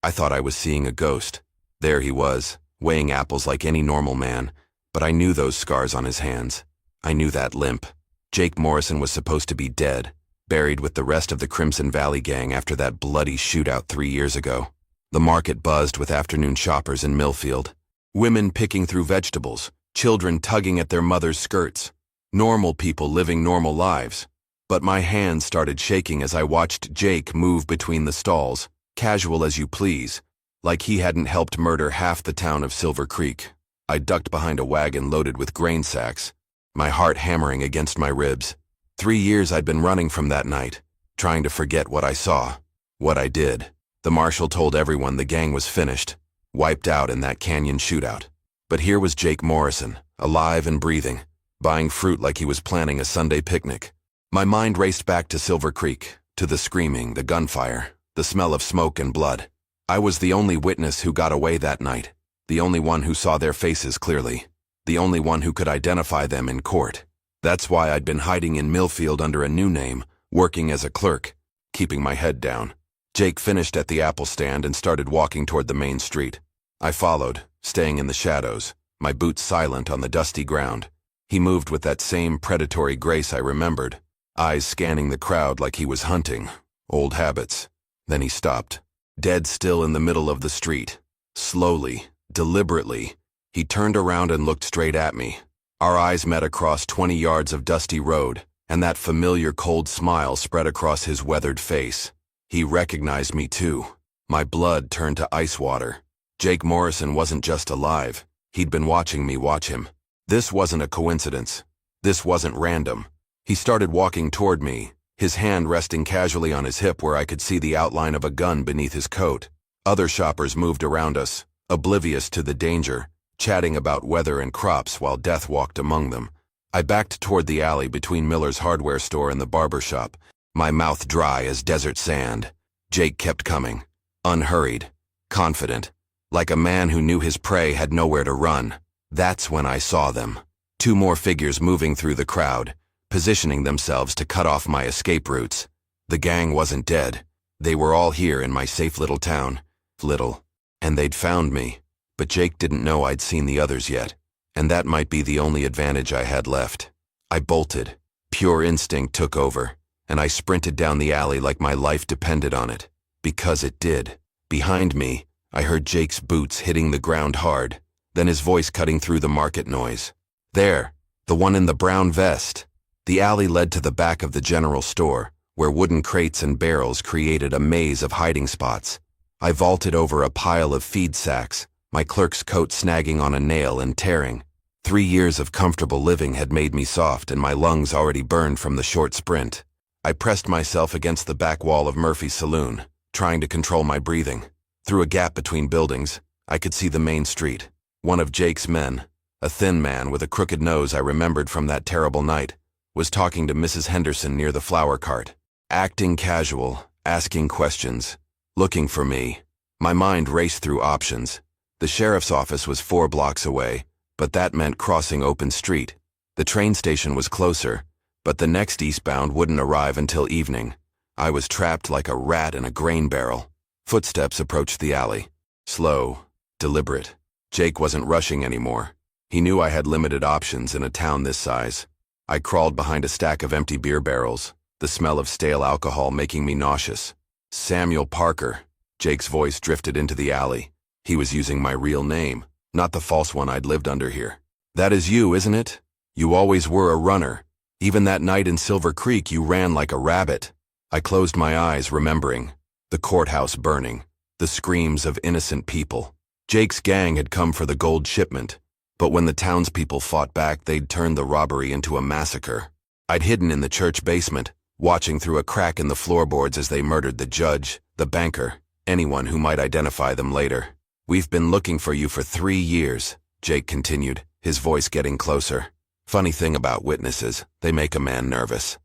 I thought I was seeing a ghost. There he was, weighing apples like any normal man, but I knew those scars on his hands. I knew that limp. Jake Morrison was supposed to be dead, buried with the rest of the Crimson Valley gang after that bloody shootout 3 years ago. The market buzzed with afternoon shoppers in Millfield. Women picking through vegetables, children tugging at their mothers' skirts. Normal people living normal lives. But my hands started shaking as I watched Jake move between the stalls, casual as you please, like he hadn't helped murder half the town of Silver Creek. I ducked behind a wagon loaded with grain sacks, my heart hammering against my ribs. 3 years I'd been running from that night, trying to forget what I saw, what I did. The marshal told everyone the gang was finished, wiped out in that canyon shootout. But here was Jake Morrison, alive and breathing, buying fruit like he was planning a Sunday picnic. My mind raced back to Silver Creek, to the screaming, the gunfire, the smell of smoke and blood. I was the only witness who got away that night, the only one who saw their faces clearly, the only one who could identify them in court. That's why I'd been hiding in Millfield under a new name, working as a clerk, keeping my head down. Jake finished at the apple stand and started walking toward the main street. I followed, staying in the shadows, my boots silent on the dusty ground. He moved with that same predatory grace I remembered, eyes scanning the crowd like he was hunting. Old habits. Then he stopped, dead still in the middle of the street. Slowly, deliberately, he turned around and looked straight at me. Our eyes met across 20 yards of dusty road, and that familiar cold smile spread across his weathered face. He recognized me too. My blood turned to ice water. Jake Morrison wasn't just alive. He'd been watching me watch him. This wasn't a coincidence. This wasn't random. He started walking toward me, his hand resting casually on his hip where I could see the outline of a gun beneath his coat. Other shoppers moved around us, oblivious to the danger, chatting about weather and crops while death walked among them. I backed toward the alley between Miller's hardware store and the barber shop, my mouth dry as desert sand. Jake kept coming, unhurried, confident, like a man who knew his prey had nowhere to run. That's when I saw them. 2 more figures moving through the crowd, positioning themselves to cut off my escape routes. The gang wasn't dead. They were all here in my safe little town. Little. And they'd found me. But Jake didn't know I'd seen the others yet. And that might be the only advantage I had left. I bolted. Pure instinct took over, and I sprinted down the alley like my life depended on it. Because it did. Behind me, I heard Jake's boots hitting the ground hard, then his voice cutting through the market noise. There, the one in the brown vest. The alley led to the back of the general store, where wooden crates and barrels created a maze of hiding spots. I vaulted over a pile of feed sacks, my clerk's coat snagging on a nail and tearing. 3 years of comfortable living had made me soft and my lungs already burned from the short sprint. I pressed myself against the back wall of Murphy's saloon, trying to control my breathing. Through a gap between buildings, I could see the main street. One of Jake's men, a thin man with a crooked nose I remembered from that terrible night, was talking to Mrs. Henderson near the flower cart, acting casual, asking questions, looking for me. My mind raced through options. The sheriff's office was 4 blocks away, but that meant crossing open street. The train station was closer, but the next eastbound wouldn't arrive until evening. I was trapped like a rat in a grain barrel. Footsteps approached the alley. Slow, deliberate. Jake wasn't rushing anymore. He knew I had limited options in a town this size. I crawled behind a stack of empty beer barrels, the smell of stale alcohol making me nauseous. Samuel Parker. Jake's voice drifted into the alley. He was using my real name, not the false one I'd lived under here. That is you, isn't it? You always were a runner. Even that night in Silver Creek, you ran like a rabbit. I closed my eyes, remembering. The courthouse burning. The screams of innocent people. Jake's gang had come for the gold shipment, but when the townspeople fought back, they'd turned the robbery into a massacre. I'd hidden in the church basement, watching through a crack in the floorboards as they murdered the judge, the banker, anyone who might identify them later. We've been looking for you for 3 years, Jake continued, his voice getting closer. Funny thing about witnesses, they make a man nervous.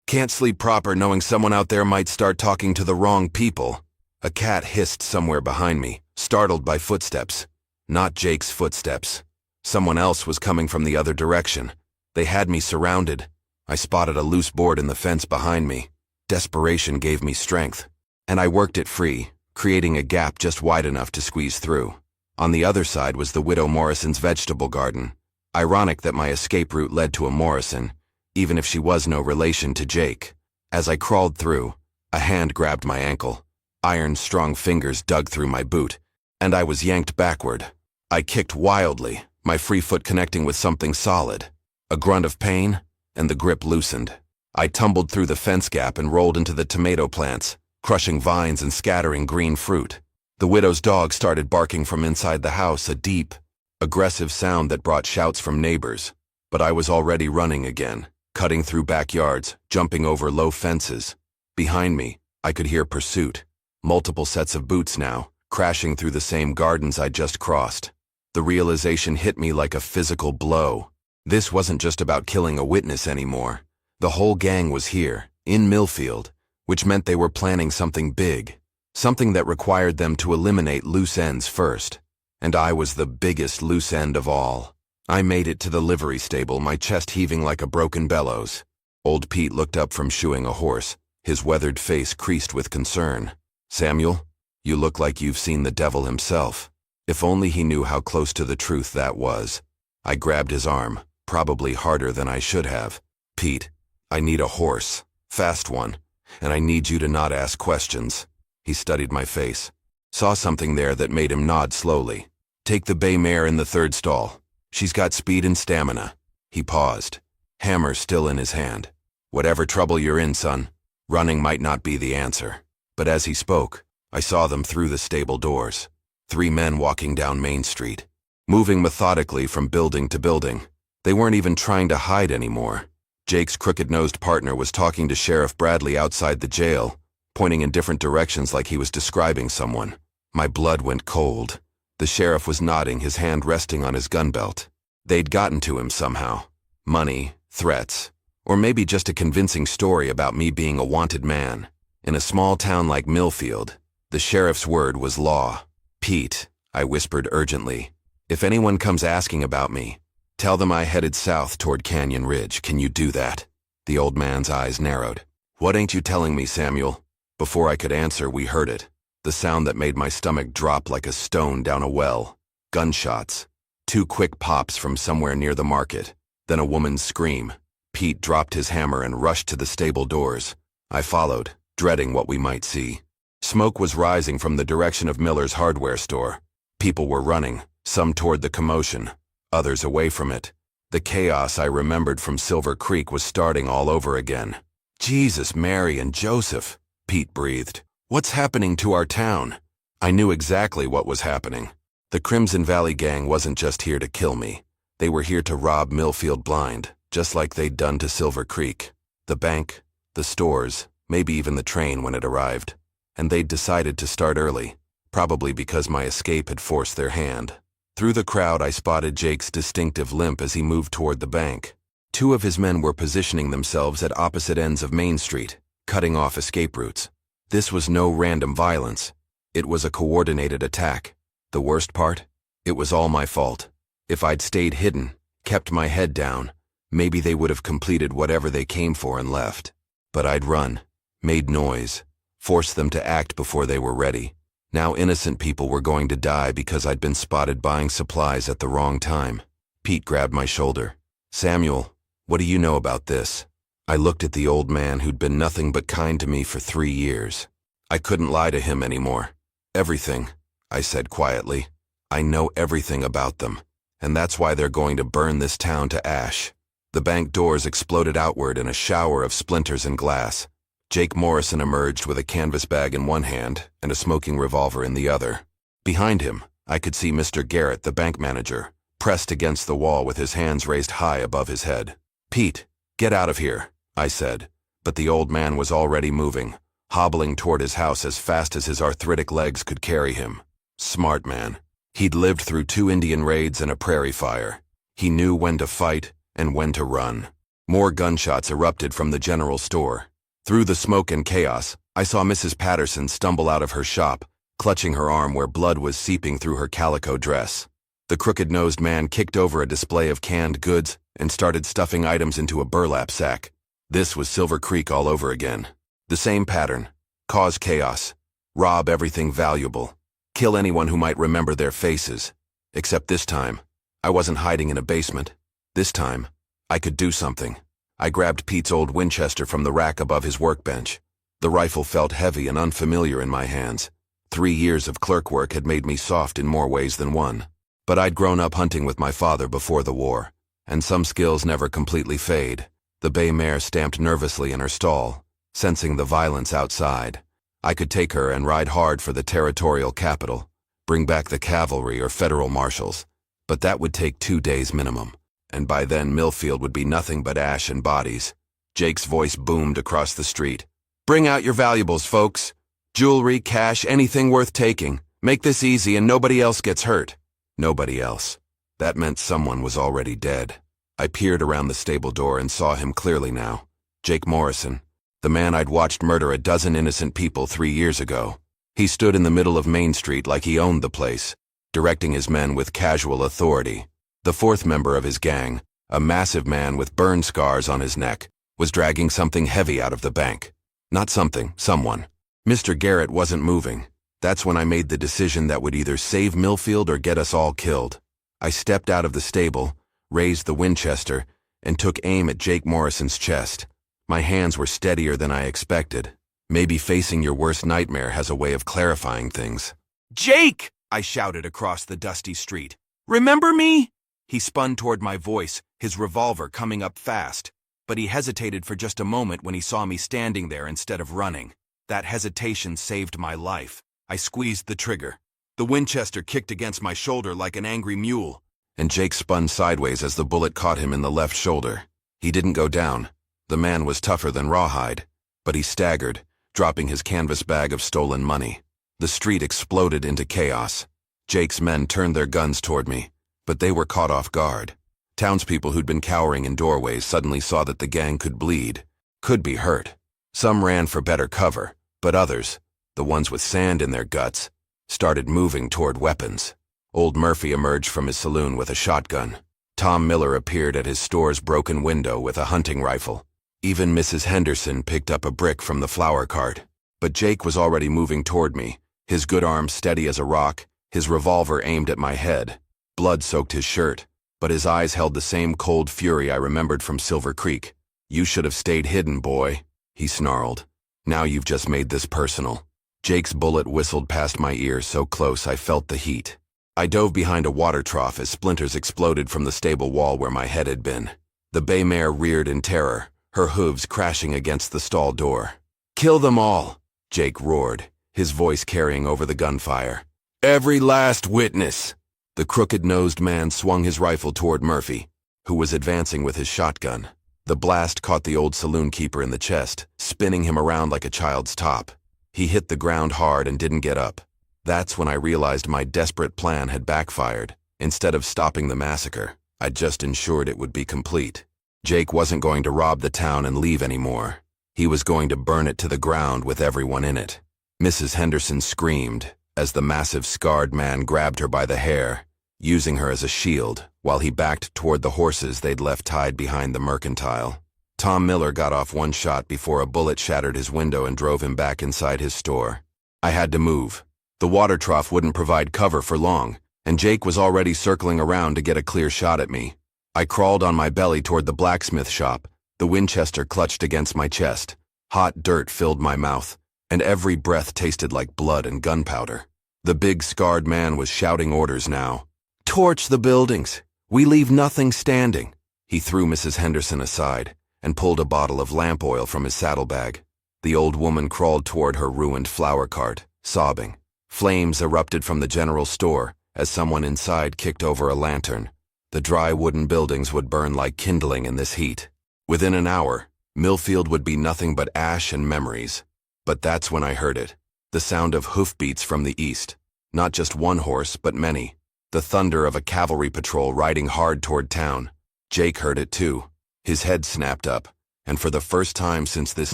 Can't sleep proper knowing someone out there might start talking to the wrong people. A cat hissed somewhere behind me, startled by footsteps. Not Jake's footsteps. Someone else was coming from the other direction. They had me surrounded. I spotted a loose board in the fence behind me. Desperation gave me strength, and I worked it free, creating a gap just wide enough to squeeze through. On the other side was the widow Morrison's vegetable garden. Ironic that my escape route led to a Morrison, even if she was no relation to Jake. As I crawled through, a hand grabbed my ankle. Iron strong fingers dug through my boot, and I was yanked backward. I kicked wildly, my free foot connecting with something solid. A grunt of pain, and the grip loosened. I tumbled through the fence gap and rolled into the tomato plants, crushing vines and scattering green fruit. The widow's dog started barking from inside the house, a deep, aggressive sound that brought shouts from neighbors. But I was already running again, cutting through backyards, jumping over low fences. Behind me, I could hear pursuit. Multiple sets of boots now, crashing through the same gardens I'd just crossed. The realization hit me like a physical blow. This wasn't just about killing a witness anymore. The whole gang was here, in Millfield, which meant they were planning something big. Something that required them to eliminate loose ends first. And I was the biggest loose end of all. I made it to the livery stable, my chest heaving like a broken bellows. Old Pete looked up from shoeing a horse, his weathered face creased with concern. "Samuel, you look like you've seen the devil himself." If only he knew how close to the truth that was. I grabbed his arm, probably harder than I should have. "Pete, I need a horse, fast one, and I need you to not ask questions." He studied my face, saw something there that made him nod slowly. "Take the bay mare in the third stall. She's got speed and stamina." He paused, hammer still in his hand. "Whatever trouble you're in, son, running might not be the answer." But as he spoke, I saw them through the stable doors. 3 men walking down Main Street, moving methodically from building to building. They weren't even trying to hide anymore. Jake's crooked-nosed partner was talking to Sheriff Bradley outside the jail, pointing in different directions like he was describing someone. My blood went cold. The sheriff was nodding, his hand resting on his gun belt. They'd gotten to him somehow. Money, threats, or maybe just a convincing story about me being a wanted man. In a small town like Millfield, the sheriff's word was law. "Pete," I whispered urgently, "if anyone comes asking about me, tell them I headed south toward Canyon Ridge. Can you do that?" The old man's eyes narrowed. "What ain't you telling me, Samuel?" Before I could answer, we heard it. The sound that made my stomach drop like a stone down a well. Gunshots. 2 quick pops from somewhere near the market. Then a woman's scream. Pete dropped his hammer and rushed to the stable doors. I followed, dreading what we might see. Smoke was rising from the direction of Miller's hardware store. People were running, some toward the commotion, others away from it. The chaos I remembered from Silver Creek was starting all over again. "Jesus, Mary, and Joseph," Pete breathed. "What's happening to our town?" I knew exactly what was happening. The Crimson Valley gang wasn't just here to kill me. They were here to rob Millfield blind, just like they'd done to Silver Creek. The bank, the stores, maybe even the train when it arrived. And they'd decided to start early, probably because my escape had forced their hand. Through the crowd, I spotted Jake's distinctive limp as he moved toward the bank. 2 of his men were positioning themselves at opposite ends of Main Street, cutting off escape routes. This was no random violence. It was a coordinated attack. The worst part? It was all my fault. If I'd stayed hidden, kept my head down, maybe they would have completed whatever they came for and left. But I'd run, made noise, forced them to act before they were ready. Now innocent people were going to die because I'd been spotted buying supplies at the wrong time. Pete grabbed my shoulder. "Samuel, what do you know about this?" I looked at the old man who'd been nothing but kind to me for 3 years. I couldn't lie to him anymore. "Everything," I said quietly. "I know everything about them, and that's why they're going to burn this town to ash." The bank doors exploded outward in a shower of splinters and glass. Jake Morrison emerged with a canvas bag in one hand and a smoking revolver in the other. Behind him, I could see Mr. Garrett, the bank manager, pressed against the wall with his hands raised high above his head. "Pete, get out of here," I said, but the old man was already moving, hobbling toward his house as fast as his arthritic legs could carry him. Smart man. He'd lived through 2 Indian raids and a prairie fire. He knew when to fight and when to run. More gunshots erupted from the general store. Through the smoke and chaos, I saw Mrs. Patterson stumble out of her shop, clutching her arm where blood was seeping through her calico dress. The crooked-nosed man kicked over a display of canned goods and started stuffing items into a burlap sack. This was Silver Creek all over again. The same pattern. Cause chaos. Rob everything valuable. Kill anyone who might remember their faces. Except this time, I wasn't hiding in a basement. This time, I could do something. I grabbed Pete's old Winchester from the rack above his workbench. The rifle felt heavy and unfamiliar in my hands. 3 years of clerk work had made me soft in more ways than one. But I'd grown up hunting with my father before the war, and some skills never completely fade. The bay mare stamped nervously in her stall, sensing the violence outside. I could take her and ride hard for the territorial capital, bring back the cavalry or federal marshals. But that would take 2 days minimum, and by then Millfield would be nothing but ash and bodies. Jake's voice boomed across the street. "Bring out your valuables, folks. Jewelry, cash, anything worth taking. Make this easy and nobody else gets hurt." Nobody else. That meant someone was already dead. I peered around the stable door and saw him clearly now. Jake Morrison, the man I'd watched murder a dozen innocent people 3 years ago. He stood in the middle of Main Street like he owned the place, directing his men with casual authority. The fourth member of his gang, a massive man with burn scars on his neck, was dragging something heavy out of the bank. Not something, someone. Mr. Garrett wasn't moving. That's when I made the decision that would either save Millfield or get us all killed. I stepped out of the stable, raised the Winchester, and took aim at Jake Morrison's chest. My hands were steadier than I expected. Maybe facing your worst nightmare has a way of clarifying things. "Jake!" I shouted across the dusty street. "Remember me?" He spun toward my voice, his revolver coming up fast. But he hesitated for just a moment when he saw me standing there instead of running. That hesitation saved my life. I squeezed the trigger. The Winchester kicked against my shoulder like an angry mule, and Jake spun sideways as the bullet caught him in the left shoulder. He didn't go down. The man was tougher than rawhide, but he staggered, dropping his canvas bag of stolen money. The street exploded into chaos. Jake's men turned their guns toward me, but they were caught off guard. Townspeople who'd been cowering in doorways suddenly saw that the gang could bleed, could be hurt. Some ran for better cover, but others, the ones with sand in their guts, started moving toward weapons. Old Murphy emerged from his saloon with a shotgun. Tom Miller appeared at his store's broken window with a hunting rifle. Even Mrs. Henderson picked up a brick from the flower cart. But Jake was already moving toward me, his good arm steady as a rock, his revolver aimed at my head. Blood soaked his shirt, but his eyes held the same cold fury I remembered from Silver Creek. "You should have stayed hidden, boy," he snarled. "Now you've just made this personal." Jake's bullet whistled past my ear so close I felt the heat. I dove behind a water trough as splinters exploded from the stable wall where my head had been. The bay mare reared in terror, her hooves crashing against the stall door. "Kill them all," Jake roared, his voice carrying over the gunfire. "Every last witness." The crooked-nosed man swung his rifle toward Murphy, who was advancing with his shotgun. The blast caught the old saloon keeper in the chest, spinning him around like a child's top. He hit the ground hard and didn't get up. That's when I realized my desperate plan had backfired. Instead of stopping the massacre, I'd just ensured it would be complete. Jake wasn't going to rob the town and leave anymore. He was going to burn it to the ground with everyone in it. Mrs. Henderson screamed as the massive scarred man grabbed her by the hair, using her as a shield while he backed toward the horses they'd left tied behind the mercantile. Tom Miller got off one shot before a bullet shattered his window and drove him back inside his store. I had to move. The water trough wouldn't provide cover for long, and Jake was already circling around to get a clear shot at me. I crawled on my belly toward the blacksmith shop, the Winchester clutched against my chest. Hot dirt filled my mouth, and every breath tasted like blood and gunpowder. The big scarred man was shouting orders now. "Torch the buildings! We leave nothing standing!" He threw Mrs. Henderson aside and pulled a bottle of lamp oil from his saddlebag. The old woman crawled toward her ruined flower cart, sobbing. Flames erupted from the general store as someone inside kicked over a lantern. The dry wooden buildings would burn like kindling in this heat. Within an hour, Millfield would be nothing but ash and memories. But that's when I heard it. The sound of hoofbeats from the east. Not just one horse, but many. The thunder of a cavalry patrol riding hard toward town. Jake heard it too. His head snapped up, and for the first time since this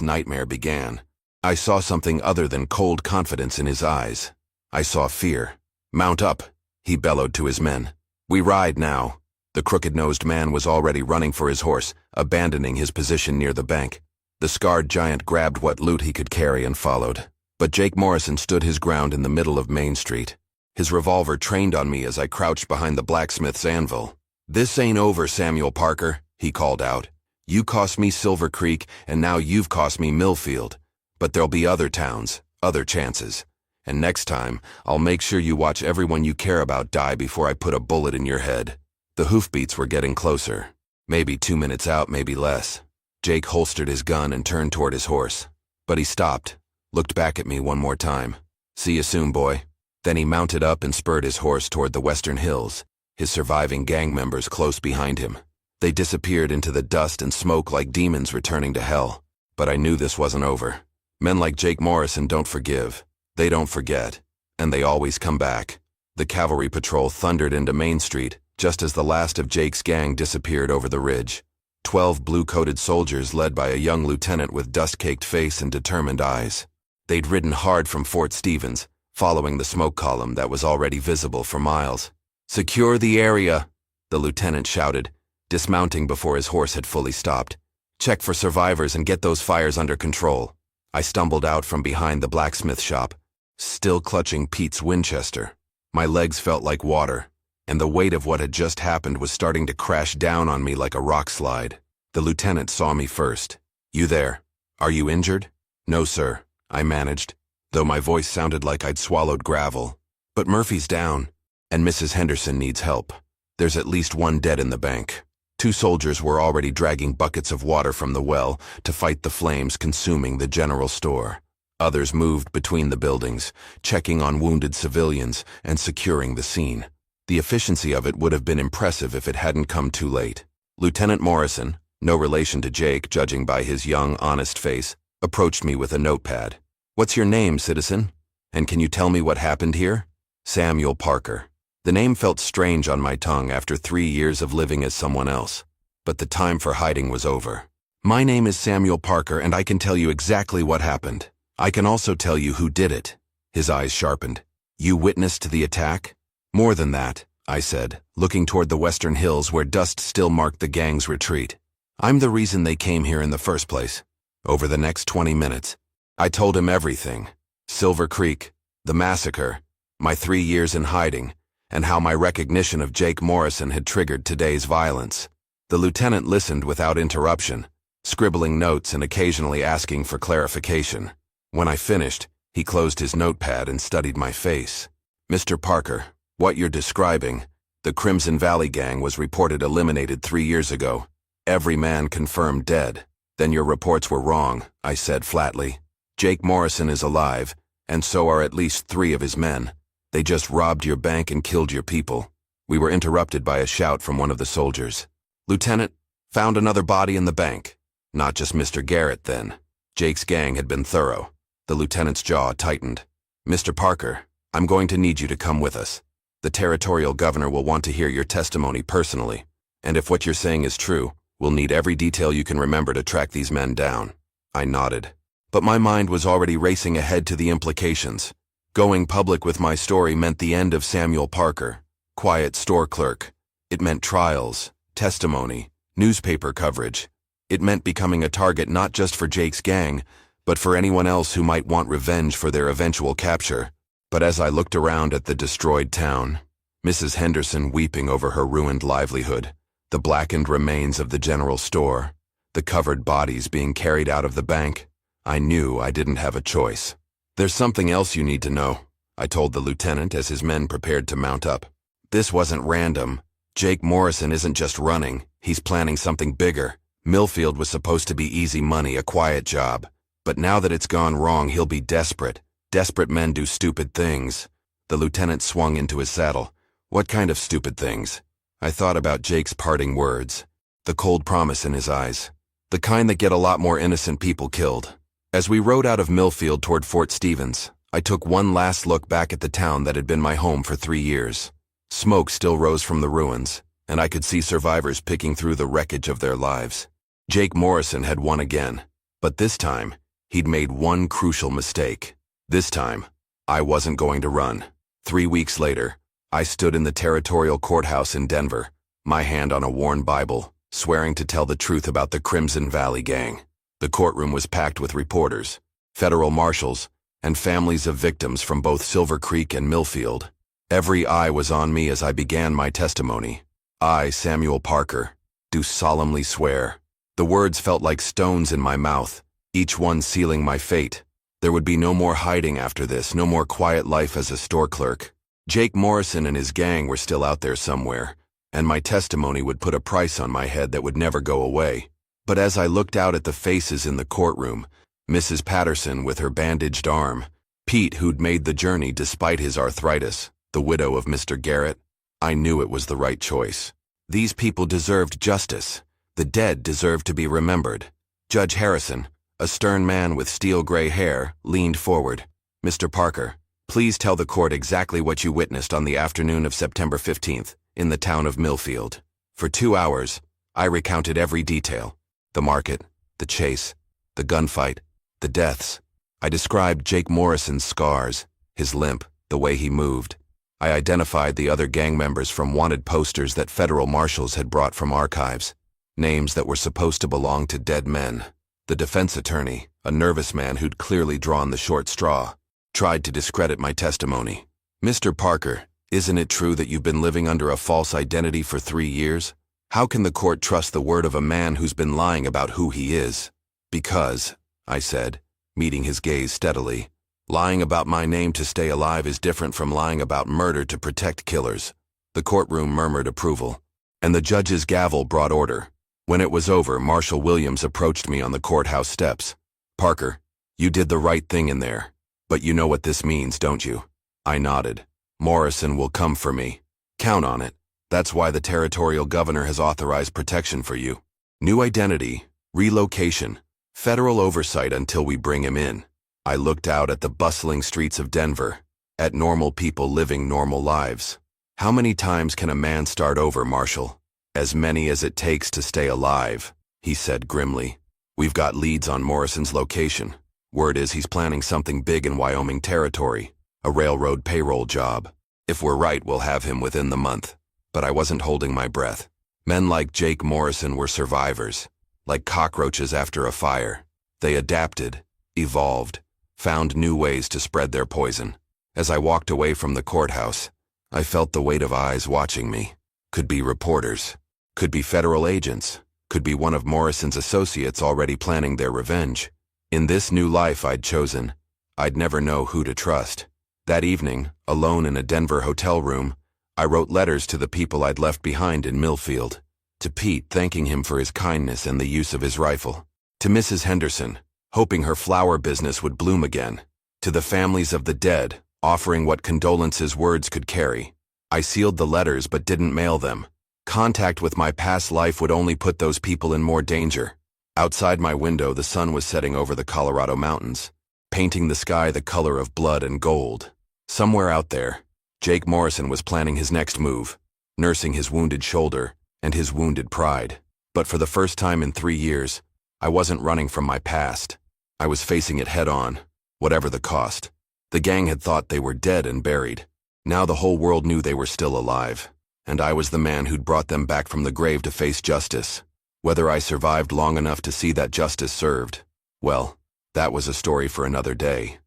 nightmare began, I saw something other than cold confidence in his eyes. I saw fear. "Mount up," he bellowed to his men. "We ride now." The crooked-nosed man was already running for his horse, abandoning his position near the bank. The scarred giant grabbed what loot he could carry and followed. But Jake Morrison stood his ground in the middle of Main Street. His revolver trained on me as I crouched behind the blacksmith's anvil. "This ain't over, Samuel Parker," he called out. "You cost me Silver Creek, and now you've cost me Millfield. But there'll be other towns, other chances. And next time, I'll make sure you watch everyone you care about die before I put a bullet in your head." The hoofbeats were getting closer. Maybe 2 minutes out, maybe less. Jake holstered his gun and turned toward his horse. But he stopped, looked back at me one more time. "See you soon, boy." Then he mounted up and spurred his horse toward the western hills, his surviving gang members close behind him. They disappeared into the dust and smoke like demons returning to hell. But I knew this wasn't over. Men like Jake Morrison don't forgive. They don't forget. And they always come back. The cavalry patrol thundered into Main Street, just as the last of Jake's gang disappeared over the ridge. 12 blue-coated soldiers led by a young lieutenant with dust-caked face and determined eyes. They'd ridden hard from Fort Stevens, following the smoke column that was already visible for miles. "Secure the area," the lieutenant shouted, dismounting before his horse had fully stopped. "Check for survivors and get those fires under control." I stumbled out from behind the blacksmith shop, still clutching Pete's Winchester. My legs felt like water, and the weight of what had just happened was starting to crash down on me like a rock slide. The lieutenant saw me first. "You there? Are you injured?" "No, sir," I managed, though my voice sounded like I'd swallowed gravel. "But Murphy's down, and Mrs. Henderson needs help. There's at least one dead in the bank." 2 soldiers were already dragging buckets of water from the well to fight the flames consuming the general store. Others moved between the buildings, checking on wounded civilians and securing the scene. The efficiency of it would have been impressive if it hadn't come too late. Lieutenant Morrison, no relation to Jake judging by his young, honest face, approached me with a notepad. "What's your name, citizen? And can you tell me what happened here?" "Samuel Parker." The name felt strange on my tongue after 3 years of living as someone else. But the time for hiding was over. "My name is Samuel Parker, and I can tell you exactly what happened. I can also tell you who did it." His eyes sharpened. "You witnessed the attack?" "More than that," I said, looking toward the western hills where dust still marked the gang's retreat. "I'm the reason they came here in the first place." Over the next 20 minutes, I told him everything. Silver Creek, the massacre, my 3 years in hiding, and how my recognition of Jake Morrison had triggered today's violence. The lieutenant listened without interruption, scribbling notes and occasionally asking for clarification. When I finished, he closed his notepad and studied my face. "Mr. Parker, what you're describing, the Crimson Valley Gang was reported eliminated 3 years ago. Every man confirmed dead." "Then your reports were wrong," I said flatly. "Jake Morrison is alive, and so are at least 3 of his men. They just robbed your bank and killed your people." We were interrupted by a shout from one of the soldiers. "Lieutenant, found another body in the bank." Not just Mr. Garrett, then. Jake's gang had been thorough. The lieutenant's jaw tightened. "Mr. Parker, I'm going to need you to come with us. The territorial governor will want to hear your testimony personally. And if what you're saying is true, we'll need every detail you can remember to track these men down." I nodded. But my mind was already racing ahead to the implications. Going public with my story meant the end of Samuel Parker, quiet store clerk. It meant trials, testimony, newspaper coverage. It meant becoming a target not just for Jake's gang, but for anyone else who might want revenge for their eventual capture. But as I looked around at the destroyed town, Mrs. Henderson weeping over her ruined livelihood, the blackened remains of the general store, the covered bodies being carried out of the bank, I knew I didn't have a choice. "There's something else you need to know," I told the lieutenant as his men prepared to mount up. "This wasn't random. Jake Morrison isn't just running, he's planning something bigger. Millfield was supposed to be easy money, a quiet job. But now that it's gone wrong, he'll be desperate. Desperate men do stupid things." The lieutenant swung into his saddle. "What kind of stupid things?" I thought about Jake's parting words, the cold promise in his eyes. "The kind that get a lot more innocent people killed." As we rode out of Millfield toward Fort Stevens, I took one last look back at the town that had been my home for 3 years. Smoke still rose from the ruins, and I could see survivors picking through the wreckage of their lives. Jake Morrison had won again, but this time, he'd made one crucial mistake. This time, I wasn't going to run. 3 weeks later, I stood in the territorial courthouse in Denver, my hand on a worn Bible, swearing to tell the truth about the Crimson Valley Gang. The courtroom was packed with reporters, federal marshals, and families of victims from both Silver Creek and Millfield. Every eye was on me as I began my testimony. I, Samuel Parker, do solemnly swear. The words felt like stones in my mouth, each one sealing my fate. There would be no more hiding after this, no more quiet life as a store clerk. Jake Morrison and his gang were still out there somewhere, and my testimony would put a price on my head that would never go away. But as I looked out at the faces in the courtroom, Mrs. Patterson with her bandaged arm, Pete who'd made the journey despite his arthritis, the widow of Mr. Garrett, I knew it was the right choice. These people deserved justice. The dead deserved to be remembered. Judge Harrison, a stern man with steel-gray hair, leaned forward. Mr. Parker, please tell the court exactly what you witnessed on the afternoon of September 15th in the town of Millfield. For 2 hours, I recounted every detail. The market, the chase, the gunfight, the deaths. I described Jake Morrison's scars, his limp, the way he moved. I identified the other gang members from wanted posters that federal marshals had brought from archives, names that were supposed to belong to dead men. The defense attorney, a nervous man who'd clearly drawn the short straw, tried to discredit my testimony. Mr. Parker, isn't it true that you've been living under a false identity for 3 years? How can the court trust the word of a man who's been lying about who he is? Because, I said, meeting his gaze steadily, lying about my name to stay alive is different from lying about murder to protect killers. The courtroom murmured approval, and the judge's gavel brought order. When it was over, Marshal Williams approached me on the courthouse steps. Parker, you did the right thing in there. But you know what this means, don't you? I nodded. Morrison will come for me. Count on it. That's why the territorial governor has authorized protection for you. New identity, relocation, federal oversight until we bring him in. I looked out at the bustling streets of Denver, at normal people living normal lives. How many times can a man start over, Marshal? As many as it takes to stay alive, he said grimly. We've got leads on Morrison's location. Word is he's planning something big in Wyoming territory, a railroad payroll job. If we're right, we'll have him within the month. But I wasn't holding my breath. Men like Jake Morrison were survivors, like cockroaches after a fire. They adapted, evolved, found new ways to spread their poison. As I walked away from the courthouse, I felt the weight of eyes watching me. Could be reporters, could be federal agents, could be one of Morrison's associates already planning their revenge. In this new life I'd chosen, I'd never know who to trust. That evening, alone in a Denver hotel room, I wrote letters to the people I'd left behind in Millfield. To Pete, thanking him for his kindness and the use of his rifle. To Mrs. Henderson, hoping her flower business would bloom again. To the families of the dead, offering what condolences words could carry. I sealed the letters but didn't mail them. Contact with my past life would only put those people in more danger. Outside my window, the sun was setting over the Colorado mountains, painting the sky the color of blood and gold. Somewhere out there, Jake Morrison was planning his next move, nursing his wounded shoulder and his wounded pride. But for the first time in 3 years, I wasn't running from my past. I was facing it head on, whatever the cost. The gang had thought they were dead and buried. Now the whole world knew they were still alive, and I was the man who'd brought them back from the grave to face justice. Whether I survived long enough to see that justice served, well, that was a story for another day.